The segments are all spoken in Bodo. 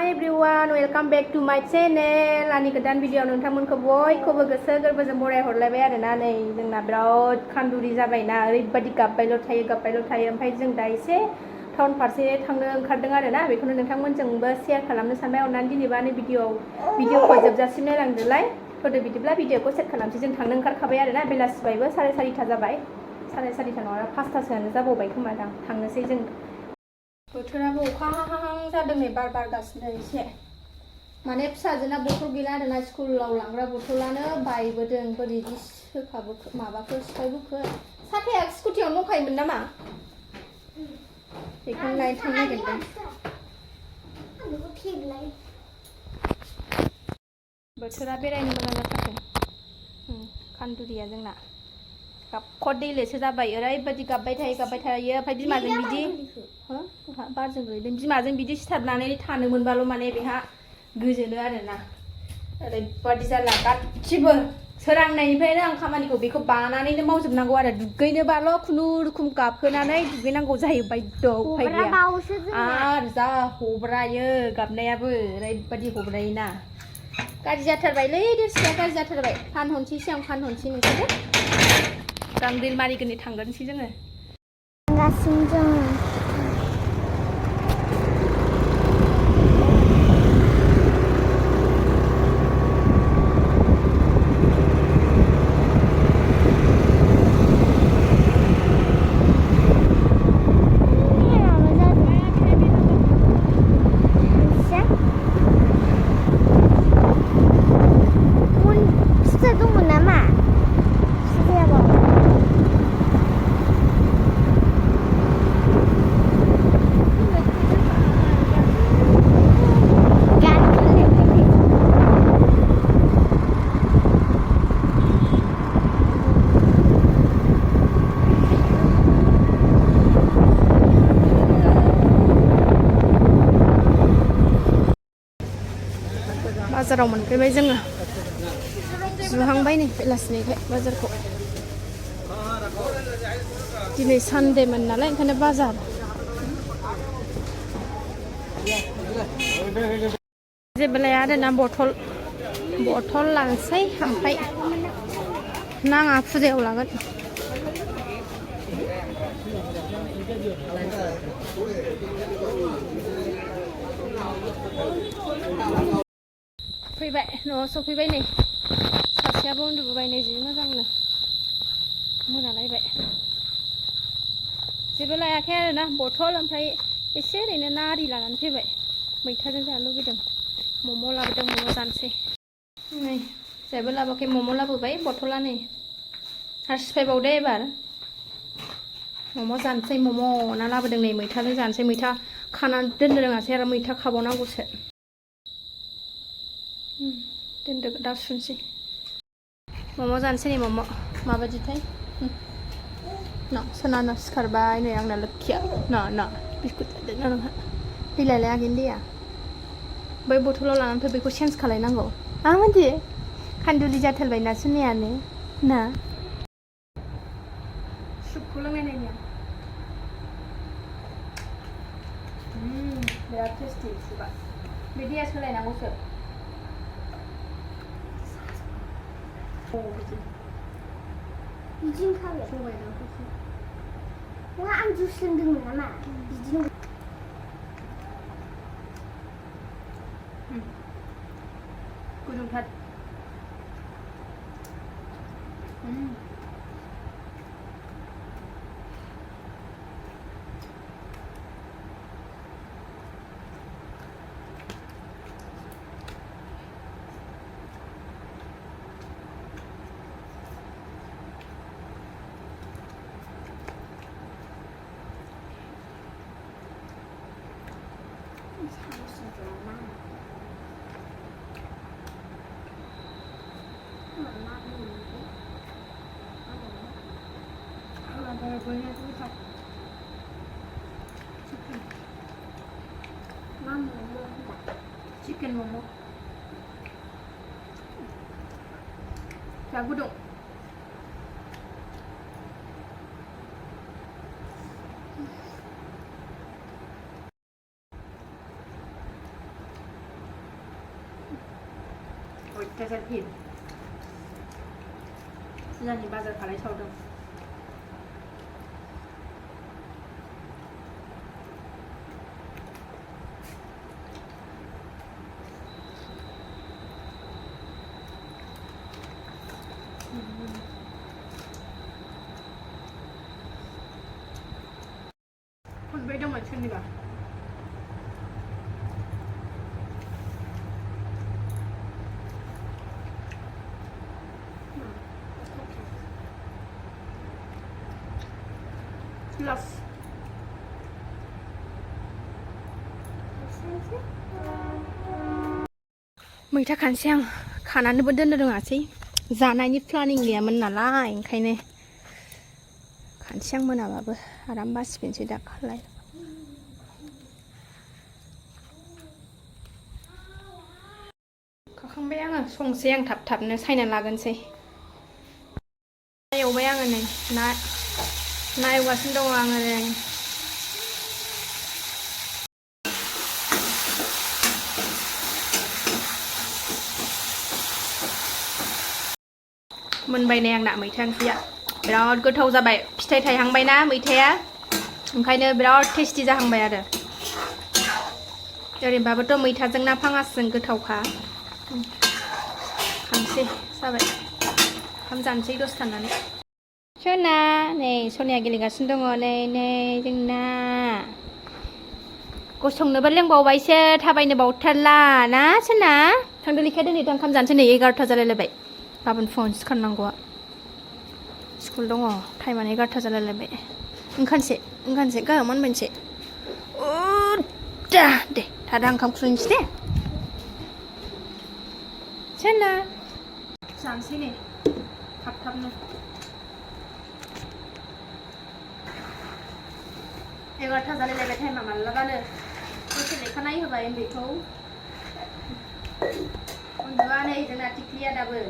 Hi everyone, welcome back to my channel. आंनि गोदान भिडिअ नोंथांमोनखौ बयखौबो गोसो गोरबोजों बराय हरलायबाय आरोना नै जोंना बिराद खान्दुरि जाबायना ओरैबायदि गाबबायल' थायो ओमफ्राय जों दा एसे टाउन फारसे थांनो ओंखारदों आरोना बेखौनो नोंथांमोनजोंबो शेयार खालामनो सानबाय अननानै दिनैबा नै भिडिअखौ जोबजासिम नायलांदोलाय थ'दो बिदिब्ला भिडिअखौ सेट खालामसै जों थांनो ओंखारखाबाय आरोना बेलासिबायबो 4:30 जाबाय 4:30 नङा 5टासोआनो जाबावबाय खोमा दां थांनोसै जों बोथोराबो अखा हाहां जादों नै बार बारगासिनो एसे माने फिसाजोना बथल गैला आरोना स्कुलाव लांग्रा बथलानो बायबोदों बोरै इदि सोखाबोखो माबाखो सिफायबोखो साथाया स्कुटियाव दंखायोमोन नामा बेखौनो लायनो थांनो नागिरदों बोथोरा बेरायनो मोजां जाथारदों खान्दुरिया जोंना गाबख' दैलेसो जाबाय ओरैबायदि गाबबाय थायो ओमफ्राय बिमाजों बिदि बारजों गोलैदों बिमाजों बिदि सिथाबनानै थानो मोनबाल' माने बेहा गोजोनो आरोना ओरैबायदि जाला गासिबो सोरांनायनिफ्रायनो आं खामानिखौ बेखौ बानानैनो मावजोबनांगौ आरो दुगैनोबाल' खुनुरुखुम गाबहोनानै दुगैनांगौ जायो बायद' उफाय गैया आरो जा हब्रायो गाबनायाबो ओरैबायदि हब्रायोना गाज्रि जाथारबायलै देरसिया गाज्रि जाथारबाय फानहरनोसैसो आं फानहरनोसै नोंसोरो गांदेल मारिगोननि थांगोनसै जोङो थांगासिनो जों बाजाराव मोनफैबाय जोङो जुहांबाय नै बेलासिनिखाय बाजारखौ दिनै सानडेमोन नालाय ओंखायनो बाजार जेबो लाया आरोना बथल लानोसै ओमफ्राय नाङा फुजायाव लागोन फैबाय न'आव सफैबाय नै सासेयाबो उन्दुबोबाय नै जि मोजांनो मोनालायबाय जेबो लायाखै आरोना बथल ओमफ्राय एसे ओरैनो नारि लानानै फैबाय मैथाजों जानो लुबैदों मम' लाबोदों मम' जानोसै नै जेबो लाबोयाखै मम' लाबोबाय बथला नै आरो सिफायबावदो एबार मम' जानोसै मम' ना लाबोदों नै मैथाजों जानोसै मैथा खानानै दोननो रोङासै आरो मैथा खाबावनांगौसो दोनदो दा सुनोसै मम' जानोसै नै मम' माबायदिथाय ना सोनाना सिखारबाय नै आंना लोखिया ना बिस्कुट जादों नोंहा दैलाय आगैनि दैया बै बथलाव लानानै फै बेखौ चेन्ज खालायनांगौ आं मिन्थि खान्दुलि जाथारबायना सुनायानो ना सुपखौ लोंनाय नायनि बिराद टेस्टि सुपआ बे दैया सोलायनांगौसो बिदिनो खालाय सबायजों वा आं जुस लोंदोंमोन नामा बिदिनो गुदुंथार chicken momo 자 구독 계산 팁. 시장님 바जार 가래셔도. 콘 배정만 칩니다. 플러스 मैथा खानोसै आं खानानैबो दोननो रोङासै जानायनि प्लानिं गैयामोन नालाय ओंखायनो खानोसै आं मोनाबाबो आराम बासिफिनसै दा खालाय खाखांबाय आङो संसै आं थाब थाबनो सायना लागोनसै एवबाय आङो नै ना एवगासिनो दङ आङो नै मोनबाय नै आंना मैथा ओंख्रिया बिराद गोथाव जाबाय फिथाइ थायहांबाय ना मैथाया ओंखायनो बिराद टेस्टि जाहांबाय आरो ओरैनोबाबोथ' मैथाजों ना फाङासजों गोथावखा खानोसै जाबाय ओंखाम जानोसै दसे थानानै सना नै सनाया गेलेगासिनो दङ नै जोंना गसंनोबो लोंबावबायसो थाबायनो बावथारला ना सना थांदो लेखा दोनहैदो ओंखाम जानोसै नै 11ता जालायलायबाय गाबोन फुङावनो सिखारनांगौआ स्कुल दङ टाइमानो 11ता जालायलायबाय ओंखानसै गाहायाव मोनबायनोसै दे थादा ओंखाम खुरनोसै दे सना जानोसै नै थाब थाबनो 11ता जालायलायबाय टाइमा मालाबानो दसे लेखा नायहोबाय उन्दैखौ उन्दुआ नै जोंना टिक्लिया दाबो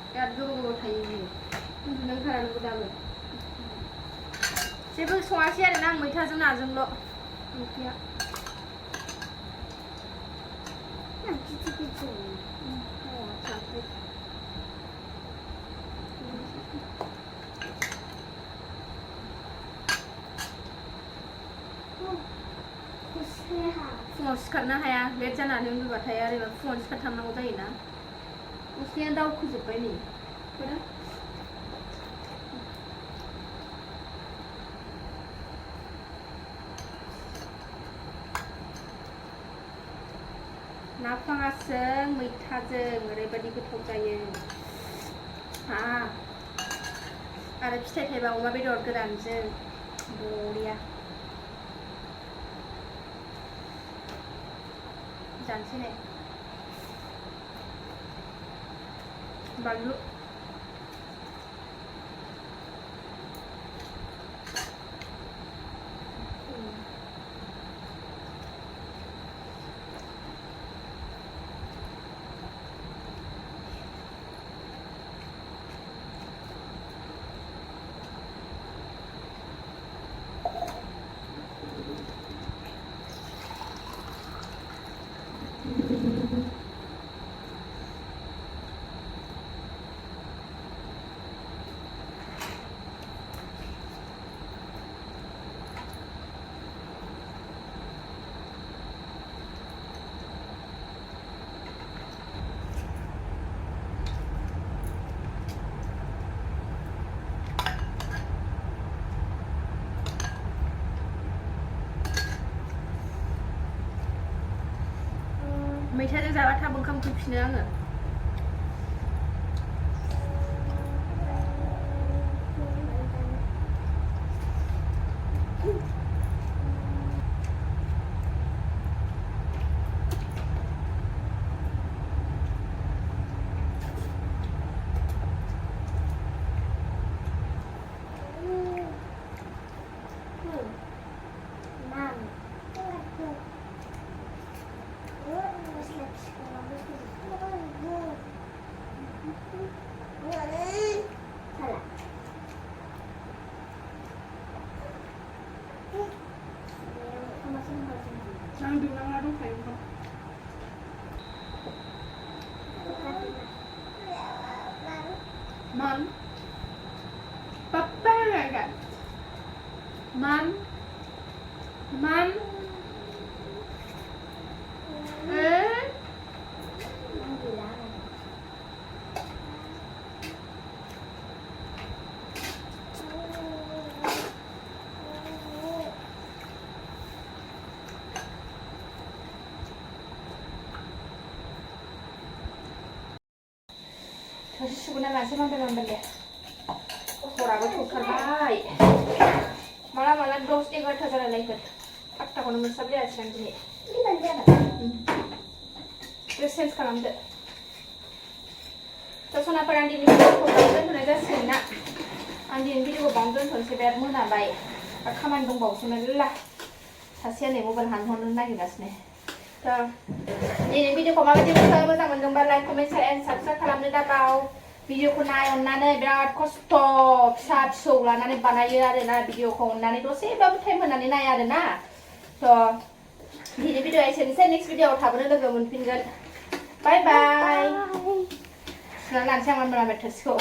बिराद गोबाव थायो बियो उन्दुनो ओंखारानोबो दाबो जेबो सङासै आरोना आं मैथाजों नाजोंल' ओंख्रिया फुङाव सिखारनो हाया लेट जानानै उन्दुबाथाय आरो फुङाव सिखारथारनांगौ जायोना गस्लाया दावखोजोब्बाय नै ना फाङासजों मैथाजों ओरैबायदि गोथाव जायो आरो फिथाइ थाइबा अमा बेदर गोरानजों बरिया जानोसै नै बानलु मैथाजों जाबा थाब ओंखाम उखैफिनो आङो थोरसि सुगोना लानोसै मानबाय हराबो थौथारबाय माला 10-11 जालायलायगोन पात्ताखौनो मोनस्लाबलायासै आं दिनै ड्रेस चेन्ज खालामदो थ' सनाफोर आं दिनै भिडिअखौ बावनो दोनथ'नाय जासिगोन ना आं दिनै भिडिअखौ बावनो दोनथ'नोसै बिराद मोनाबाय आरो खामानि दंबावोसो मेरला सासेया नै मबाइल हानहरनो नागिरगासिनो थ' दिनै भिडिअखौ माबायदि मोनखो मोजां मोनदोंबा like comment share and subscribe खालामनो दाबाव भिडिअखौ नाय अननानै बिराद खस्थ' फिसा फिसौ लानानै बानायो आरोना भिडिअखौ अननानै दसेबाबो टाइम होनानै नाय आरोना थ' दिनै भिडिअआ एसेनोसै नेक्स्ट भिडिअआव थाबैनो लोगो मोनफिनगोन बाय बाय सुनानै लानोसै आं मानबाय थोरसिखौ